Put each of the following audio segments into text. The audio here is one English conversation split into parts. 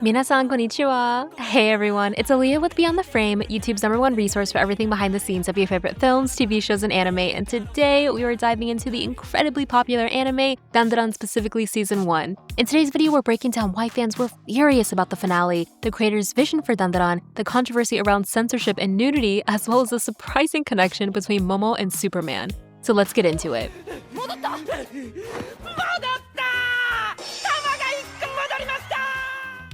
Minasan konnichiwa. Hey everyone, it's Aaliyah with Beyond the Frame, YouTube's #1 resource for everything behind the scenes of your favorite films, TV shows, and anime. And today we are diving into the incredibly popular anime, Dandadan, specifically Season 1. In today's video, we're breaking down why fans were furious about the finale, the creator's vision for Dandadan, the controversy around censorship and nudity, as well as the surprising connection between Momo and Superman. So let's get into it.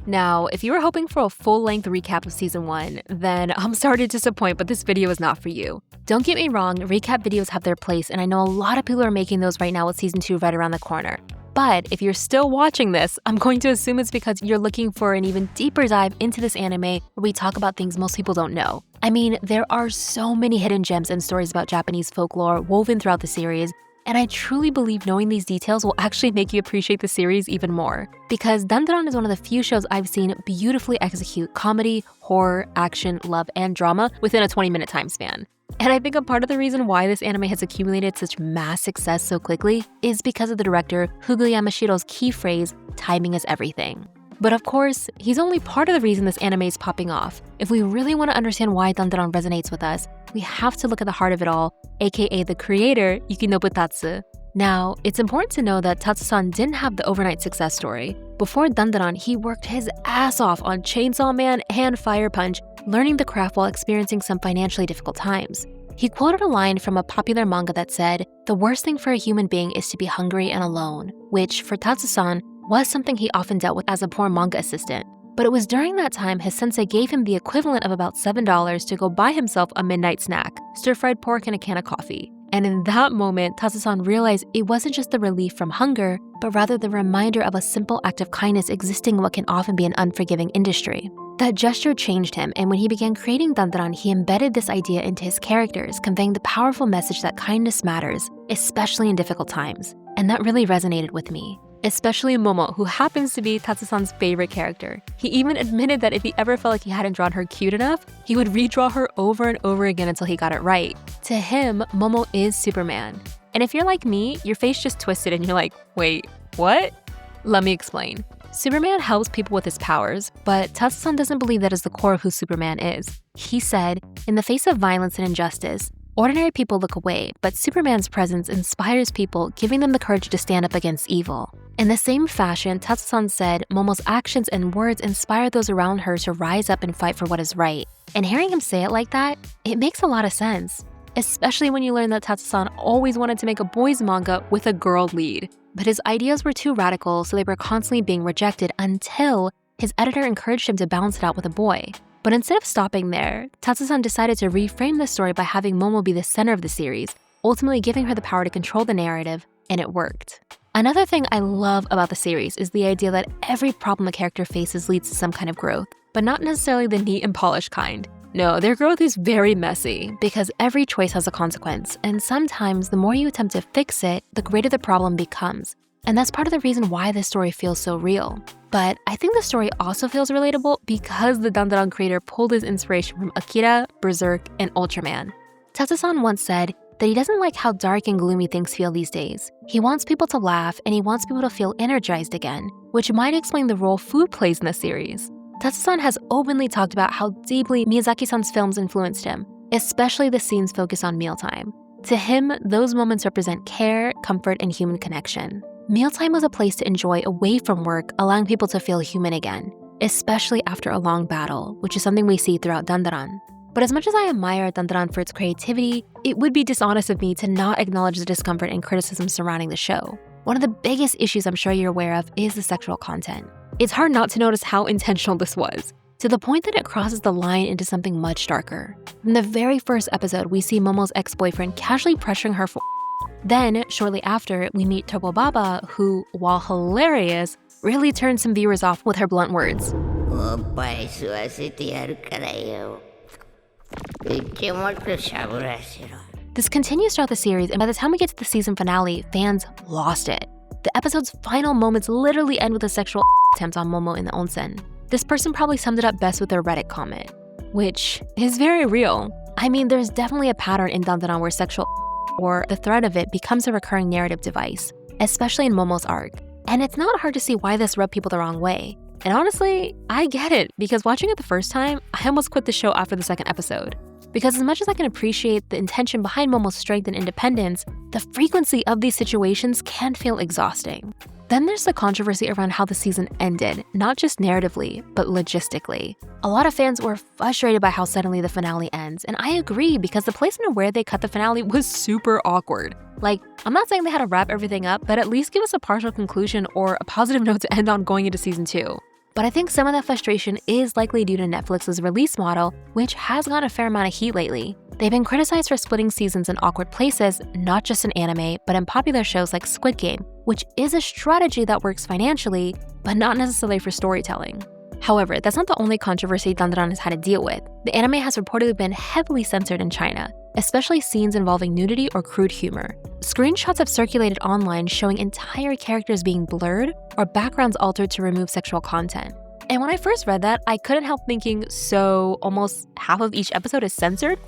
Now, if you were hoping for a full-length recap of Season 1, then I'm sorry to disappoint, but this video is not for you. Don't get me wrong, recap videos have their place, and I know a lot of people are making those right now with Season 2 right around the corner. But if you're still watching this, I'm going to assume it's because you're looking for an even deeper dive into this anime where we talk about things most people don't know. I mean, there are so many hidden gems and stories about Japanese folklore woven throughout the series, and I truly believe knowing these details will actually make you appreciate the series even more. Because Dandadan is one of the few shows I've seen beautifully execute comedy, horror, action, love, and drama within a 20-minute time span. And I think a part of the reason why this anime has accumulated such mass success so quickly is because of the director Hugo Yamashiro's key phrase, "timing is everything." But of course, he's only part of the reason this anime is popping off. If we really want to understand why Dandadan resonates with us, we have to look at the heart of it all, aka the creator, Yukinobu Tatsu. Now, it's important to know that Tatsu-san didn't have the overnight success story. Before Dandadan, he worked his ass off on Chainsaw Man and Fire Punch, learning the craft while experiencing some financially difficult times. He quoted a line from a popular manga that said, "The worst thing for a human being is to be hungry and alone," which, for Tatsu-san, was something he often dealt with as a poor manga assistant. But it was during that time his sensei gave him the equivalent of about $7 to go buy himself a midnight snack, stir-fried pork and a can of coffee. And in that moment, Tatsu-san realized it wasn't just the relief from hunger, but rather the reminder of a simple act of kindness existing in what can often be an unforgiving industry. That gesture changed him, and when he began creating Dandadan, he embedded this idea into his characters, conveying the powerful message that kindness matters, especially in difficult times. And that really resonated with me. Especially Momo, who happens to be Tatsu-san's favorite character. He even admitted that if he ever felt like he hadn't drawn her cute enough, he would redraw her over and over again until he got it right. To him, Momo is Superman. And if you're like me, your face just twisted and you're like, wait, what? Let me explain. Superman helps people with his powers, but Tatsu-san doesn't believe that is the core of who Superman is. He said, in the face of violence and injustice, ordinary people look away, but Superman's presence inspires people, giving them the courage to stand up against evil. In the same fashion, Tatsu-san said Momo's actions and words inspire those around her to rise up and fight for what is right. And hearing him say it like that, it makes a lot of sense. Especially when you learn that Tatsu-san always wanted to make a boys manga with a girl lead. But his ideas were too radical, so they were constantly being rejected until his editor encouraged him to balance it out with a boy. But instead of stopping there, Tatsu-san decided to reframe the story by having Momo be the center of the series, ultimately giving her the power to control the narrative, and it worked. Another thing I love about the series is the idea that every problem a character faces leads to some kind of growth, but not necessarily the neat and polished kind. No, their growth is very messy because every choice has a consequence, and sometimes the more you attempt to fix it, the greater the problem becomes. And that's part of the reason why this story feels so real. But I think the story also feels relatable because the Dandadan creator pulled his inspiration from Akira, Berserk, and Ultraman. Tatsu-san once said that he doesn't like how dark and gloomy things feel these days. He wants people to laugh and he wants people to feel energized again, which might explain the role food plays in the series. Tatsu-san has openly talked about how deeply Miyazaki-san's films influenced him, especially the scenes focused on mealtime. To him, those moments represent care, comfort, and human connection. Mealtime was a place to enjoy away from work, allowing people to feel human again, especially after a long battle, which is something we see throughout Dandadan. But as much as I admire Dandadan for its creativity, it would be dishonest of me to not acknowledge the discomfort and criticism surrounding the show. One of the biggest issues I'm sure you're aware of is the sexual content. It's hard not to notice how intentional this was, to the point that it crosses the line into something much darker. In the very first episode, we see Momo's ex-boyfriend casually pressuring her for Then, shortly after, we meet Tobo Baba, who, while hilarious, really turns some viewers off with her blunt words. This continues throughout the series, and by the time we get to the season finale, fans lost it. The episode's final moments literally end with a sexual attempt on Momo in the onsen. This person probably summed it up best with their Reddit comment, which is very real. I mean, there's definitely a pattern in Dandadan where sexual or the threat of it becomes a recurring narrative device, especially in Momo's arc. And it's not hard to see why this rubbed people the wrong way. And honestly, I get it, because watching it the first time, I almost quit the show after the second episode. Because as much as I can appreciate the intention behind Momo's strength and independence, the frequency of these situations can feel exhausting. Then there's the controversy around how the season ended, not just narratively, but logistically. A lot of fans were frustrated by how suddenly the finale ends, and I agree, because the placement of where they cut the finale was super awkward. Like, I'm not saying they had to wrap everything up, but at least give us a partial conclusion or a positive note to end on going into season 2. But I think some of that frustration is likely due to Netflix's release model, which has gotten a fair amount of heat lately. They've been criticized for splitting seasons in awkward places, not just in anime, but in popular shows like Squid Game, which is a strategy that works financially, but not necessarily for storytelling. However, that's not the only controversy Dandadan has had to deal with. The anime has reportedly been heavily censored in China, especially scenes involving nudity or crude humor. Screenshots have circulated online showing entire characters being blurred or backgrounds altered to remove sexual content. And when I first read that, I couldn't help thinking, so almost half of each episode is censored? ?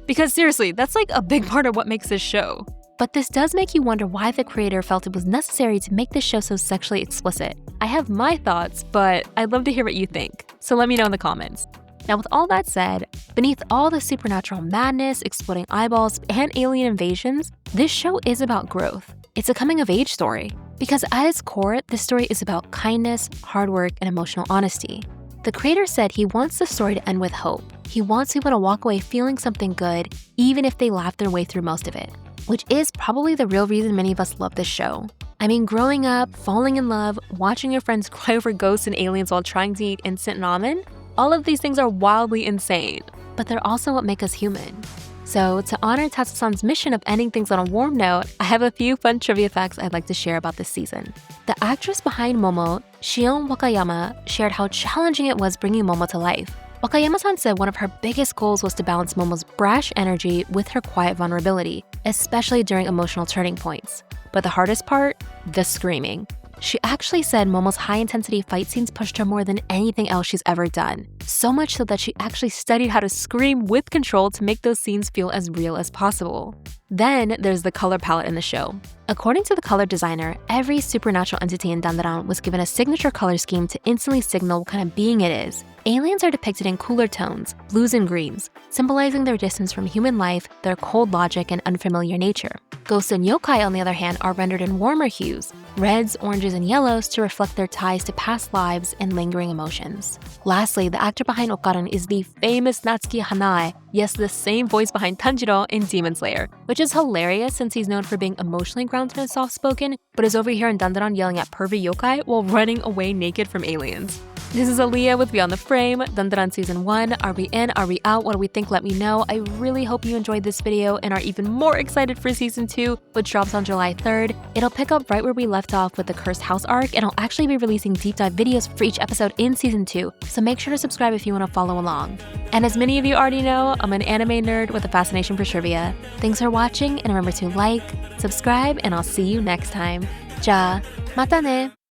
Because seriously, that's like a big part of what makes this show. But this does make you wonder why the creator felt it was necessary to make this show so sexually explicit. I have my thoughts, but I'd love to hear what you think. So let me know in the comments. Now, with all that said, beneath all the supernatural madness, exploding eyeballs, and alien invasions, this show is about growth. It's a coming-of-age story. Because at its core, this story is about kindness, hard work, and emotional honesty. The creator said he wants the story to end with hope. He wants people to walk away feeling something good, even if they laugh their way through most of it. Which is probably the real reason many of us love this show. I mean, growing up, falling in love, watching your friends cry over ghosts and aliens while trying to eat instant ramen, all of these things are wildly insane, but they're also what make us human. So to honor Tatsu-san's mission of ending things on a warm note, I have a few fun trivia facts I'd like to share about this season. The actress behind Momo, Shion Wakayama, shared how challenging it was bringing Momo to life. Wakayama-san said one of her biggest goals was to balance Momo's brash energy with her quiet vulnerability, especially during emotional turning points. But the hardest part? The screaming. She actually said Momo's high-intensity fight scenes pushed her more than anything else she's ever done. So much so that she actually studied how to scream with control to make those scenes feel as real as possible. Then there's the color palette in the show. According to the color designer, every supernatural entity in Dandadan was given a signature color scheme to instantly signal what kind of being it is. Aliens are depicted in cooler tones, blues and greens, symbolizing their distance from human life, their cold logic, and unfamiliar nature. Ghosts and yokai, on the other hand, are rendered in warmer hues, reds, oranges, and yellows to reflect their ties to past lives and lingering emotions. Lastly, the actor behind Okaran is the famous Natsuki Hanae, yes, the same voice behind Tanjiro in Demon Slayer, which is hilarious since he's known for being emotionally grounded and soft-spoken, but is over here in Dandadan yelling at pervy yokai while running away naked from aliens. This is Aaliyah with Beyond the Frame, Dandadan Season 1. Are we in? Are we out? What do we think? Let me know. I really hope you enjoyed this video and are even more excited for Season 2, which drops on July 3rd. It'll pick up right where we left off with the Cursed House arc, and I'll actually be releasing deep dive videos for each episode in Season 2, so make sure to subscribe if you want to follow along. And as many of you already know, I'm an anime nerd with a fascination for trivia. Thanks for watching, and remember to like, subscribe, and I'll see you next time. Ja, mata ne!